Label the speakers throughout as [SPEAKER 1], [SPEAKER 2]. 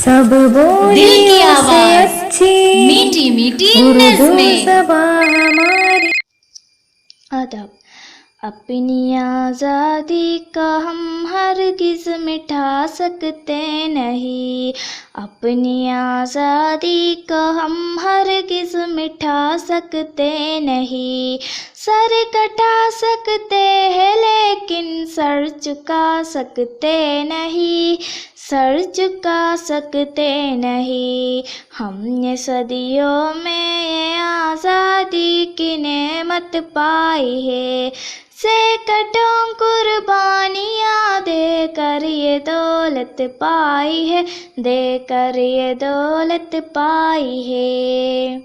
[SPEAKER 1] سب
[SPEAKER 2] دل کی
[SPEAKER 1] بولیوں سے
[SPEAKER 2] آواز،
[SPEAKER 1] اچھی
[SPEAKER 2] میٹھی میٹھی
[SPEAKER 1] اردو
[SPEAKER 2] نظمیں۔
[SPEAKER 1] زبان ہماری۔
[SPEAKER 3] ادب۔ اپنی آزادی کا ہم ہرگز مٹا سکتے نہیں، اپنی آزادی کا ہم ہرگز مٹا سکتے نہیں، سر کٹا سکتے ہیں لیکن سر چکا سکتے نہیں، سر چکا سکتے نہیں۔ ہم نے صدیوں میں یہ آزادی کی نعمت پائی ہے، سینکڑوں قربانیاں دے کر یہ دولت پائی ہے، دے کر یہ دولت پائی ہے۔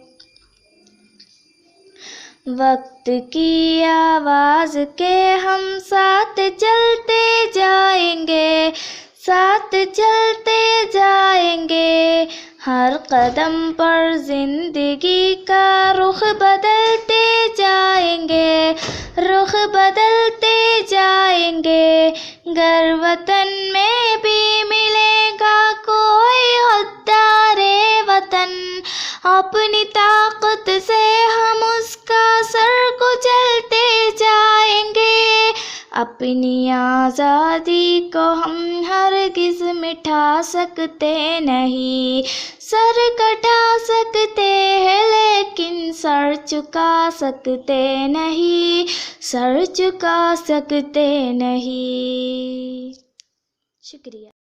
[SPEAKER 3] وقت کی آواز کے ہم ساتھ چلتے جائیں گے، ساتھ چلتے جائیں گے، ہر قدم پر زندگی کا رخ بدلتے جائیں گے، رخ بدلتے جائیں گے۔ گر وطن میں بھی ملے گا کوئی غدار وطن، اپنی طاقت سے ہم اس کا سر کچلتے جائیں گے، اپنی آزادی کو ہم ہرگز مٹا سکتے نہیں، سر کٹا سکتے ہیں لیکن سر چکا سکتے نہیں، سر چکا سکتے نہیں۔ شکریہ۔